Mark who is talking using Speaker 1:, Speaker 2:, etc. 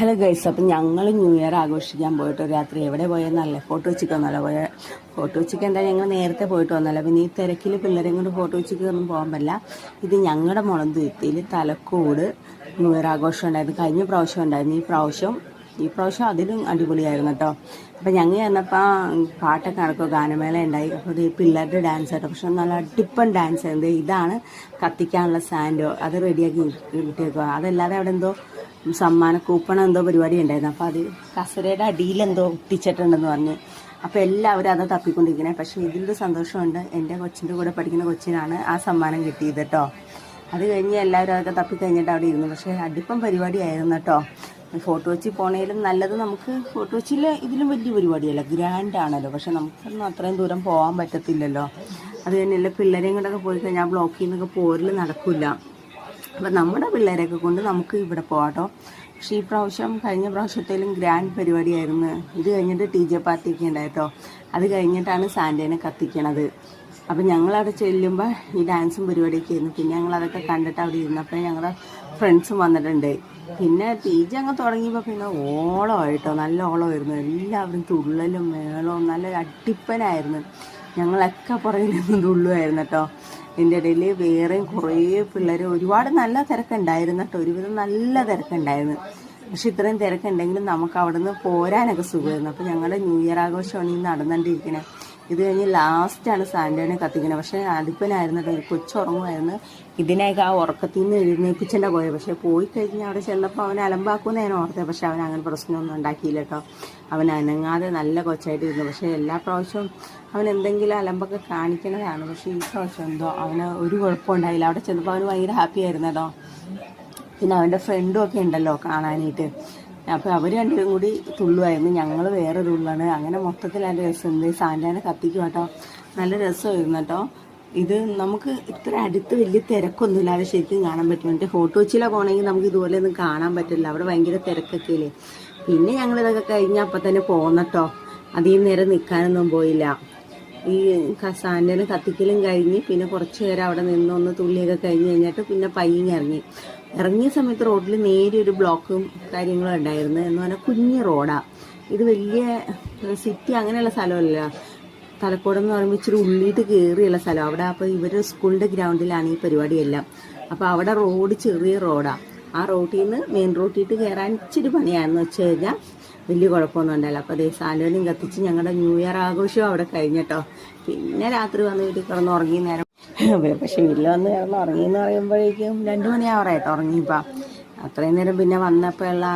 Speaker 1: Hello guys, അപ്പം ഞങ്ങൾ new year ആഘോഷിക്കാൻ പോയിട്ട് ഒരു രാത്രി എവിടെ പോയെന്നല്ലേ, ഫോട്ടോ വെച്ചിക്കൊന്നല്ല പോയ. ഫോട്ടോ വെച്ചിക്ക് എന്താ ഞങ്ങൾ നേരത്തെ പോയിട്ട് വന്നല്ലോ. പിന്നെ ഈ തിരക്കിൽ പിള്ളേരെയും കൊണ്ട് ഫോട്ടോ വെച്ചിക്ക് ഒന്നും പോകാൻ പറ്റില്ല. ഇത് ഞങ്ങളുടെ മുളന്തുരുത്തിയിൽ തലക്കോട് ന്യൂ ഇയർ ആഘോഷം ഉണ്ടായിരുന്നു. കഴിഞ്ഞ പ്രാവശ്യം ഉണ്ടായിരുന്നു. ഈ പ്രാവശ്യം അതിലും അടിപൊളിയായിരുന്നു കേട്ടോ. അപ്പം ഞങ്ങൾ ചെന്നപ്പോൾ പാട്ടൊക്കെ നടക്കുക, ഗാനമേള ഉണ്ടായി. അപ്പോൾ ഈ പിള്ളേരുടെ ഡാൻസ് ആട്ടോ. പക്ഷെ നല്ല അടിപ്പൻ ഡാൻസ് ആയിരുന്നു. ഇതാണ് കത്തിക്കാനുള്ള സാൻഡോ, അത് റെഡിയാക്കി കിട്ടിയേക്കുക. അതല്ലാതെ അവിടെ എന്തോ സമ്മാന കൂപ്പണം എന്തോ പരിപാടി ഉണ്ടായിരുന്നു. അപ്പോൾ അത് കസരയുടെ അടിയിലെന്തോ ഒട്ടിച്ചിട്ടുണ്ടെന്ന് പറഞ്ഞ്. അപ്പോൾ എല്ലാവരും അത് തപ്പിക്കൊണ്ടിരിക്കണേ. പക്ഷേ ഇതിലൊരു സന്തോഷമുണ്ട്, എൻ്റെ കൊച്ചിൻ്റെ കൂടെ പഠിക്കുന്ന കൊച്ചിനാണ് ആ സമ്മാനം കിട്ടിയത് കേട്ടോ. അത് കഴിഞ്ഞ് എല്ലാവരും അതൊക്കെ തപ്പിക്കഴിഞ്ഞിട്ട് അവിടെ ഇരുന്നു. പക്ഷേ അടിപ്പം പരിപാടിയായിരുന്നു കേട്ടോ. ഫോട്ടോ വെച്ച് പോണേലും നല്ലത്. നമുക്ക് ഫോട്ടോ വെച്ചിൽ ഇതിലും വലിയ പരിപാടിയല്ല, ഗ്രാൻഡാണല്ലോ. പക്ഷെ നമുക്കൊന്നും അത്രയും ദൂരം പോകാൻ പറ്റത്തില്ലല്ലോ. അത് തന്നെയല്ല, പിള്ളേരെയും കൊണ്ടൊക്കെ പോയി കഴിഞ്ഞാൽ ബ്ലോക്കിൽ നിന്നൊക്കെ പോരൽ നടക്കില്ല. അപ്പം നമ്മുടെ പിള്ളേരെയൊക്കെ കൊണ്ട് നമുക്ക് ഇവിടെ പോകാട്ടോ. പക്ഷേ ഈ പ്രാവശ്യം കഴിഞ്ഞ പ്രാവശ്യത്തേലും ഗ്രാൻഡ് പരിപാടിയായിരുന്നു. ഇത് കഴിഞ്ഞിട്ട് DJ പാർട്ടിയൊക്കെ ഉണ്ടായിട്ടോ. അത് കഴിഞ്ഞിട്ടാണ് സാൻഡേനെ കത്തിക്കണത്. അപ്പം ഞങ്ങളവിടെ ചെല്ലുമ്പോൾ ഈ ഡാൻസും പരിപാടിയൊക്കെ ആയിരുന്നു. പിന്നെ ഞങ്ങളതൊക്കെ കണ്ടിട്ട് അവിടെ ഇരുന്നപ്പോൾ ഞങ്ങളുടെ ഫ്രണ്ട്സും വന്നിട്ടുണ്ട്. പിന്നെ DJ അങ്ങ് തുടങ്ങിയപ്പോൾ പിന്നെ ഓളമായിട്ടോ, നല്ല ഓളമായിരുന്നു. എല്ലാവരും തുള്ളലും മേളവും നല്ല അടിപ്പനായിരുന്നു. ഞങ്ങളൊക്കെ പുറകിൽ നിന്ന് തുള്ളുമായിരുന്നു കേട്ടോ. ഇതിൻ്റെ ഇടയിൽ വേറെയും കുറേ പിള്ളേർ, ഒരുപാട് നല്ല തിരക്കുണ്ടായിരുന്നു കേട്ടോ. ഒരുവിധം നല്ല തിരക്കുണ്ടായിരുന്നു. പക്ഷെ ഇത്രയും തിരക്കുണ്ടെങ്കിലും നമുക്ക് അവിടെ നിന്ന് പോരാനൊക്കെ സുഖമായിരുന്നു. അപ്പോൾ ഞങ്ങളുടെ ന്യൂ ഇയർ ആഘോഷമാണ് ഈ നടന്നുകൊണ്ടിരിക്കുന്നത്. ഇത് കഴിഞ്ഞ് ലാസ്റ്റാണ് സാൻഡേനെ കത്തിക്കുന്നത്. പക്ഷേ അടിപ്പനായിരുന്നു കേട്ടോ. കൊച്ചുറങ്ങുമായിരുന്നു. ഇതിനെയൊക്കെ ആ ഉറക്കത്തിൽ നിന്ന് എഴുന്നേപ്പിച്ചേണ്ട പോയത്. പക്ഷേ പോയി കഴിഞ്ഞ് അവിടെ ചെന്നപ്പോൾ അവൻ അലമ്പാക്കുമെന്ന് ഞാൻ ഓർത്തത്. പക്ഷെ അവൻ അങ്ങനെ പ്രശ്നമൊന്നും ഉണ്ടാക്കിയില്ല കേട്ടോ. അവൻ അനങ്ങാതെ നല്ല കൊച്ചായിട്ടിരുന്നു. പക്ഷേ എല്ലാ പ്രാവശ്യവും അവൻ എന്തെങ്കിലും അലമ്പൊക്കെ കാണിക്കണതാണ്. പക്ഷേ ഈ പ്രാവശ്യം എന്തോ അവന് ഒരു കുഴപ്പമുണ്ടായില്ല. അവിടെ ചെന്നപ്പോൾ അവന് ഭയങ്കര ഹാപ്പി ആയിരുന്നു കേട്ടോ. പിന്നെ അവൻ്റെ ഫ്രണ്ടും ഒക്കെ ഉണ്ടല്ലോ കാണാനായിട്ട്. അപ്പോൾ അവർ രണ്ടുപേരും കൂടി തുള്ളുമായിരുന്നു, ഞങ്ങൾ വേറെ തുള്ളാണ്. അങ്ങനെ മൊത്തത്തിൽ നല്ല രസമുണ്ട്. സാൻഡേനെ കത്തിക്കും കേട്ടോ. നല്ല രസമായിരുന്നു കേട്ടോ. ഇത് നമുക്ക് ഇത്ര അടുത്ത് വലിയ തിരക്കൊന്നുമില്ലാതെ ശരിക്കും കാണാൻ പറ്റും. എൻ്റെ ഫോട്ടോ വെച്ചിലാണ് പോകണമെങ്കിൽ നമുക്ക് ഇതുപോലെ ഒന്നും കാണാൻ പറ്റില്ല. അവിടെ ഭയങ്കര തിരക്കൊക്കെ ഇല്ലേ. പിന്നെ ഞങ്ങളിതൊക്കെ കഴിഞ്ഞ് അപ്പം തന്നെ പോന്നട്ടോ. അധികം നേരം നിൽക്കാനൊന്നും പോയില്ല. ഈ സാൻഡേനെ കത്തിക്കലും കഴിഞ്ഞ് പിന്നെ കുറച്ച് നേരം അവിടെ നിന്നൊന്ന് തുള്ളിയൊക്കെ കഴിഞ്ഞ് കഴിഞ്ഞിട്ട് പിന്നെ ഇറങ്ങിയ സമയത്ത് റോഡിൽ നേരിയൊരു ബ്ലോക്കും കാര്യങ്ങളും ഉണ്ടായിരുന്നു. എന്ന് പറഞ്ഞാൽ കുഞ്ഞ് റോഡാണ്. ഇത് വലിയ സിറ്റി അങ്ങനെയുള്ള സ്ഥലമല്ല. തലക്കോടെന്ന് പറയുമ്പോൾ ഇച്ചിരി ഉള്ളിയിട്ട് കയറിയുള്ള സ്ഥലം അവിടെ. അപ്പോൾ ഇവർ സ്കൂളിൻ്റെ ഗ്രൗണ്ടിലാണ് ഈ പരിപാടിയെല്ലാം. അപ്പോൾ അവിടെ റോഡ് ചെറിയ റോഡാണ്. ആ റോഡിൽ നിന്ന് മെയിൻ റോഡിട്ട് കയറാൻ ഇച്ചിരി പണിയാണെന്ന് വെച്ച് കഴിഞ്ഞാൽ വലിയ കുഴപ്പമൊന്നും ഉണ്ടായില്ല. അപ്പോൾ അതേ സാൻഡേനെയും കത്തിച്ച് ഞങ്ങളുടെ ന്യൂ ഇയർ ആഘോഷവും അവിടെ കഴിഞ്ഞിട്ടോ. പിന്നെ രാത്രി വന്ന് വീട്ടിൽ കിടന്ന് ഉറങ്ങി നേരം. പക്ഷെ വീട്ടിൽ വന്ന് കിടന്ന് ഉറങ്ങിയെന്ന് പറയുമ്പോഴേക്കും 2 മണിയാവറായിട്ടോ ഉറങ്ങിയപ്പോൾ. അത്രയും നേരം പിന്നെ വന്നപ്പോൾ ഉള്ള